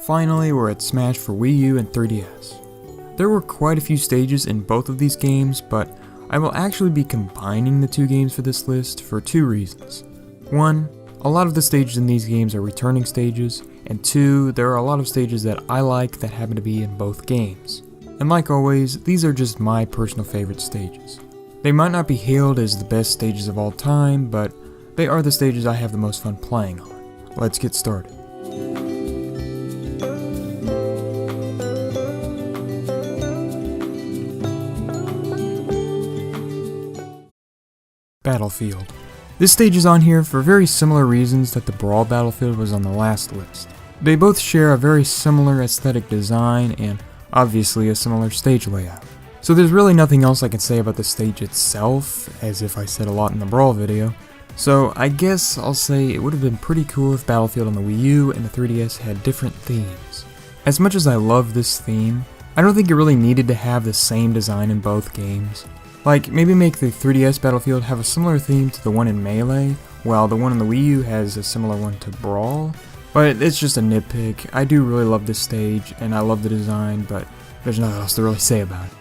Finally, we're at Smash for Wii U and 3DS. There were quite a few stages in both of these games, but I will actually be combining the two games for this list for two reasons. One, a lot of the stages in these games are returning stages, and two, there are a lot of stages that I like that happen to be in both games. And like always, these are just my personal favorite stages. They might not be hailed as the best stages of all time, but they are the stages I have the most fun playing on. Let's get started. Battlefield. This stage is on here for very similar reasons that the Brawl Battlefield was on the last list. They both share a very similar aesthetic design and obviously a similar stage layout. So there's really nothing else I can say about the stage itself, as if I said a lot in the Brawl video. So I guess I'll say it would have been pretty cool if Battlefield on the Wii U and the 3DS had different themes. As much as I love this theme, I don't think it really needed to have the same design in both games. Like, maybe make the 3DS Battlefield have a similar theme to the one in Melee, while the one on the Wii U has a similar one to Brawl. But it's just a nitpick. I do really love this stage, and I love the design, but there's nothing else to really say about it.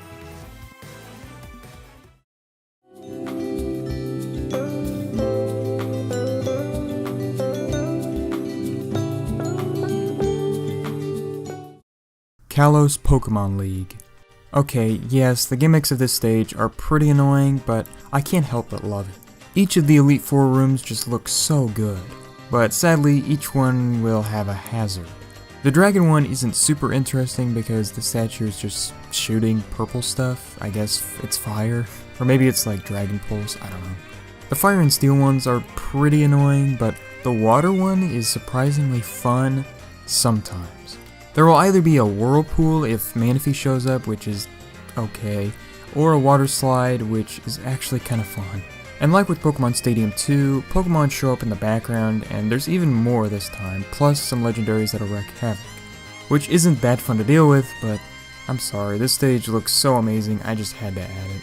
Kalos Pokemon League. Okay, yes, the gimmicks of this stage are pretty annoying, but I can't help but love it. Each of the Elite Four rooms just looks so good, but sadly each one will have a hazard. The dragon one isn't super interesting because the statue is just shooting purple stuff. I guess it's fire, or maybe it's like Dragon Pulse, I don't know. The fire and steel ones are pretty annoying, but the water one is surprisingly fun sometimes. There will either be a whirlpool if Manaphy shows up, which is okay, or a water slide, which is actually kind of fun. And like with Pokemon Stadium 2, Pokemon show up in the background, and there's even more this time, plus some legendaries that'll wreak havoc. Which isn't that fun to deal with, but I'm sorry, this stage looks so amazing, I just had to add it.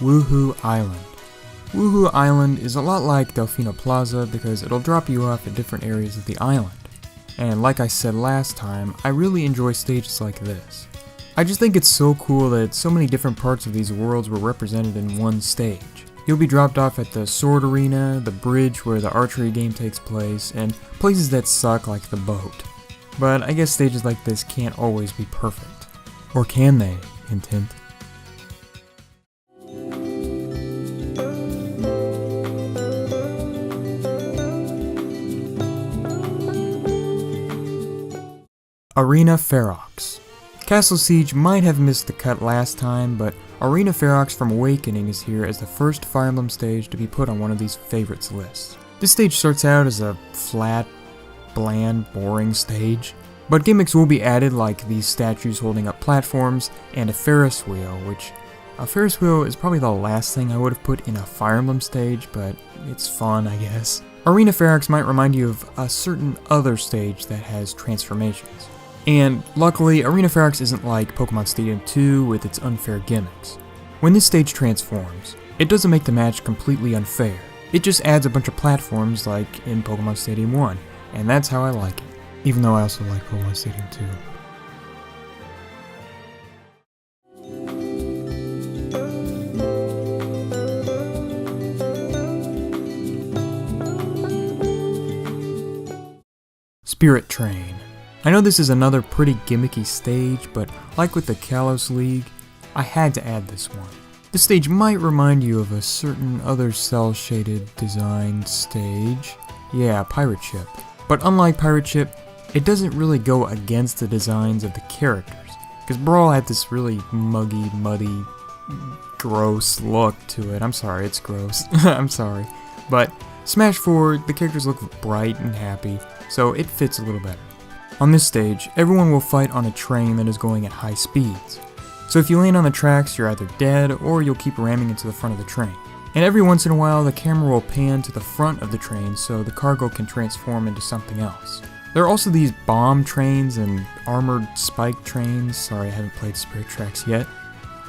Whoohoo Island. Whoohoo Island is a lot like Delfino Plaza because it'll drop you off at different areas of the island. And like I said last time, I really enjoy stages like this. I just think it's so cool that so many different parts of these worlds were represented in one stage. You'll be dropped off at the Sword Arena, the bridge where the archery game takes place, and places that suck like the boat. But I guess stages like this can't always be perfect. Or can they? Hint hint. Arena Farex. Castle Siege might have missed the cut last time, but Arena Farex from Awakening is here as the first Fire Emblem stage to be put on one of these favorites lists. This stage starts out as a flat, bland, boring stage, but gimmicks will be added like these statues holding up platforms and a Ferris wheel, which a Ferris wheel is probably the last thing I would have put in a Fire Emblem stage, but it's fun, I guess. Arena Farex might remind you of a certain other stage that has transformations. And luckily, Arena Farex isn't like Pokemon Stadium 2 with its unfair gimmicks. When this stage transforms, it doesn't make the match completely unfair. It just adds a bunch of platforms like in Pokemon Stadium 1, and that's how I like it. Even though I also like Pokemon Stadium 2. Spirit Train. I know this is another pretty gimmicky stage, but like with the Kalos League, I had to add this one. This stage might remind you of a certain other cel-shaded designed stage. Yeah, Pirate Ship. But unlike Pirate Ship, it doesn't really go against the designs of the characters. Because Brawl had this really muggy, muddy, gross look to it. I'm sorry, it's gross. I'm sorry. But Smash 4, the characters look bright and happy, so it fits a little better. On this stage, everyone will fight on a train that is going at high speeds. So if you land on the tracks, you're either dead or you'll keep ramming into the front of the train. And every once in a while, the camera will pan to the front of the train so the cargo can transform into something else. There are also these bomb trains and armored spike trains, sorry I haven't played Spirit Tracks yet,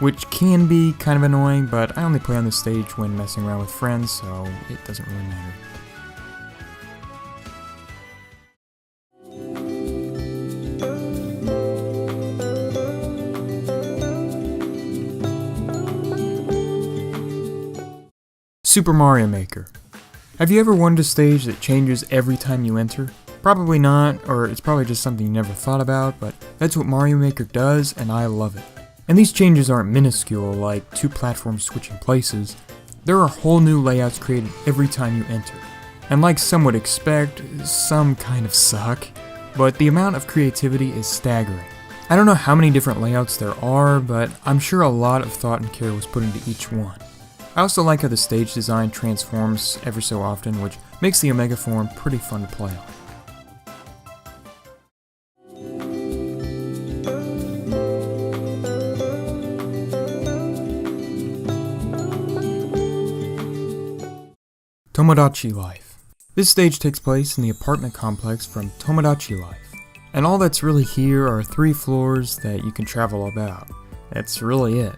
which can be kind of annoying, but I only play on this stage when messing around with friends, so it doesn't really matter. Super Mario Maker. Have you ever wanted a stage that changes every time you enter? Probably not, or it's probably just something you never thought about, but that's what Mario Maker does, and I love it. And these changes aren't minuscule, like 2 platforms switching places. There are whole new layouts created every time you enter. And like some would expect, some kind of suck, but the amount of creativity is staggering. I don't know how many different layouts there are, but I'm sure a lot of thought and care was put into each one. I also like how the stage design transforms ever so often, which makes the Omega form pretty fun to play on. Tomodachi Life. This stage takes place in the apartment complex from Tomodachi Life, and all that's really here are 3 floors that you can travel about. That's really it.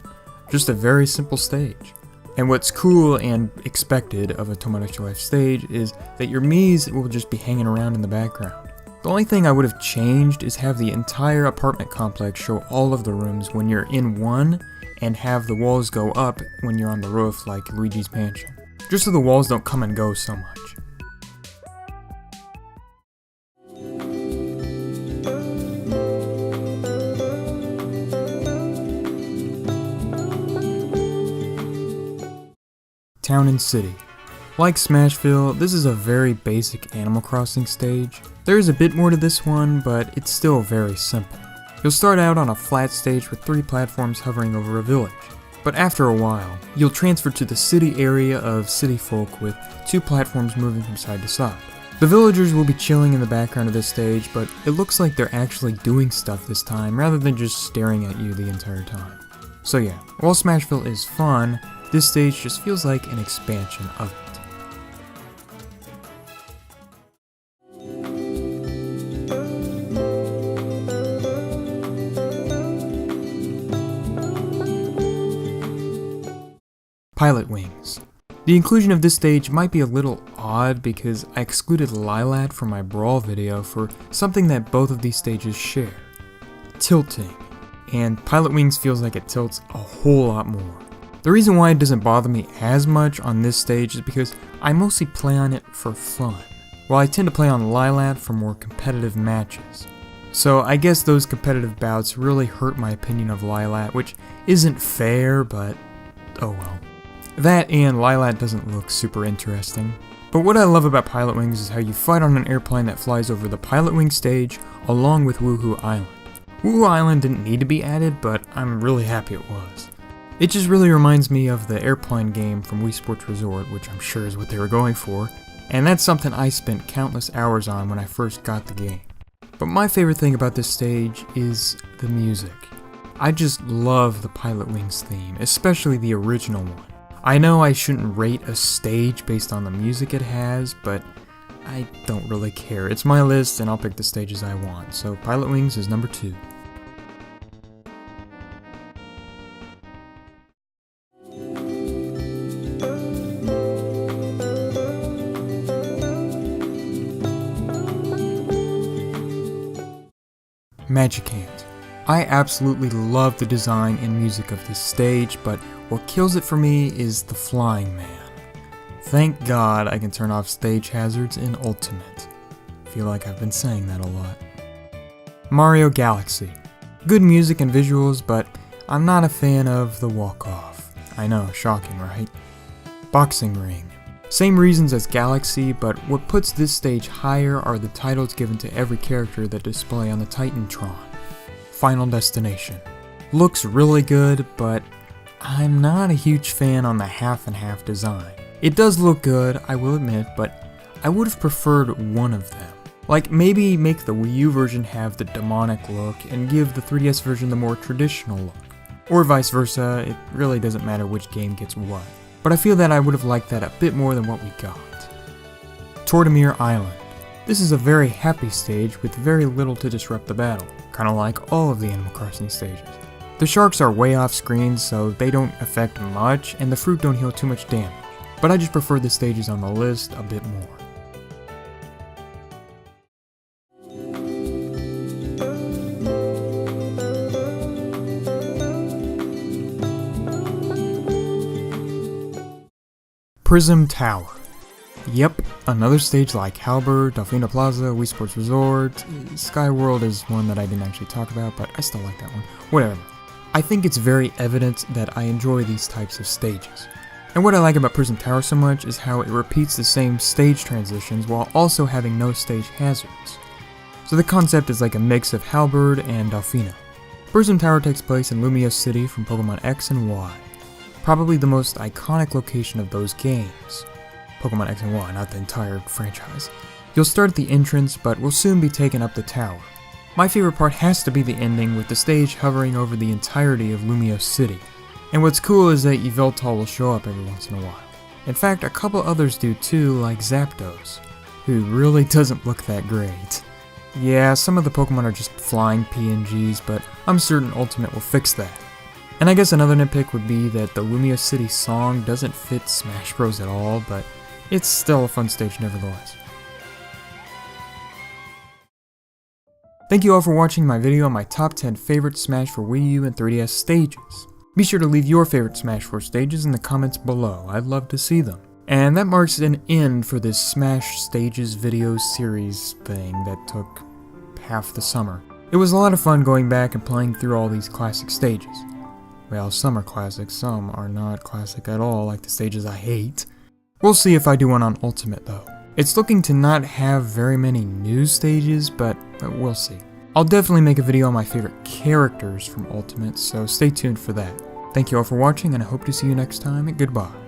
Just a very simple stage. And what's cool and expected of a Tomodachi Life stage is that your Miis will just be hanging around in the background. The only thing I would have changed is have the entire apartment complex show all of the rooms when you're in one, and have the walls go up when you're on the roof like Luigi's Mansion. Just so the walls don't come and go so much. Town and City. Like Smashville, this is a very basic Animal Crossing stage. There is a bit more to this one, but it's still very simple. You'll start out on a flat stage with 3 platforms hovering over a village. But after a while, you'll transfer to the city area of City Folk with 2 platforms moving from side to side. The villagers will be chilling in the background of this stage, but it looks like they're actually doing stuff this time rather than just staring at you the entire time. So yeah, while Smashville is fun, this stage just feels like an expansion of it. Pilot Wings. The inclusion of this stage might be a little odd because I excluded Lilat from my Brawl video for something that both of these stages share. Tilting. And Pilot Wings feels like it tilts a whole lot more. The reason why it doesn't bother me as much on this stage is because I mostly play on it for fun, while I tend to play on Lilat for more competitive matches. So I guess those competitive bouts really hurt my opinion of Lilat, which isn't fair, but oh well. That and Lilat doesn't look super interesting. But what I love about Pilot Wings is how you fight on an airplane that flies over the Pilot Wings stage along with Whoohoo Island. Whoohoo Island didn't need to be added, but I'm really happy it was. It just really reminds me of the airplane game from Wii Sports Resort, which I'm sure is what they were going for, and that's something I spent countless hours on when I first got the game. But my favorite thing about this stage is the music. I just love the Pilot Wings theme, especially the original one. I know I shouldn't rate a stage based on the music it has, but I don't really care. It's my list and I'll pick the stages I want, so Pilot Wings is number 2. Magicant. I absolutely love the design and music of this stage, but what kills it for me is the flying man. Thank God I can turn off stage hazards in Ultimate. I feel like I've been saying that a lot. Mario Galaxy. Good music and visuals, but I'm not a fan of the walk-off. I know, shocking, right? Boxing Ring. Same reasons as Galaxy, but what puts this stage higher are the titles given to every character that display on the Titantron. Final Destination. Looks really good, but I'm not a huge fan on the half and half design. It does look good, I will admit, but I would have preferred one of them. Like maybe make the Wii U version have the demonic look and give the 3DS version the more traditional look. Or vice versa, it really doesn't matter which game gets what. But I feel that I would have liked that a bit more than what we got. Tortimere Island. This is a very happy stage with very little to disrupt the battle, kinda like all of the Animal Crossing stages. The sharks are way off screen, so they don't affect much, and the fruit don't heal too much damage, but I just prefer the stages on the list a bit more. Prism Tower. Yep, another stage like Halberd, Delfino Plaza, Wii Sports Resort. Skyworld is one that I didn't actually talk about, but I still like that one. Whatever. I think it's very evident that I enjoy these types of stages. And what I like about Prism Tower so much is how it repeats the same stage transitions while also having no stage hazards. So the concept is like a mix of Halberd and Delfino. Prism Tower takes place in Lumia City from Pokemon X and Y. Probably the most iconic location of those games. Pokemon X and Y, not the entire franchise. You'll start at the entrance, but will soon be taken up the tower. My favorite part has to be the ending, with the stage hovering over the entirety of Lumia City. And what's cool is that Yveltal will show up every once in a while. In fact, a couple others do too, like Zapdos, who really doesn't look that great. Yeah, some of the Pokemon are just flying PNGs, but I'm certain Ultimate will fix that. And I guess another nitpick would be that the Lumia City song doesn't fit Smash Bros at all, but it's still a fun stage nevertheless. Thank you all for watching my video on my top 10 favorite Smash for Wii U and 3DS stages. Be sure to leave your favorite Smash 4 stages in the comments below, I'd love to see them. And that marks an end for this Smash Stages video series thing that took half the summer. It was a lot of fun going back and playing through all these classic stages. Well, some are classic, some are not classic at all, like the stages I hate. We'll see if I do one on Ultimate though. It's looking to not have very many new stages, but we'll see. I'll definitely make a video on my favorite characters from Ultimate, so stay tuned for that. Thank you all for watching, and I hope to see you next time, and goodbye.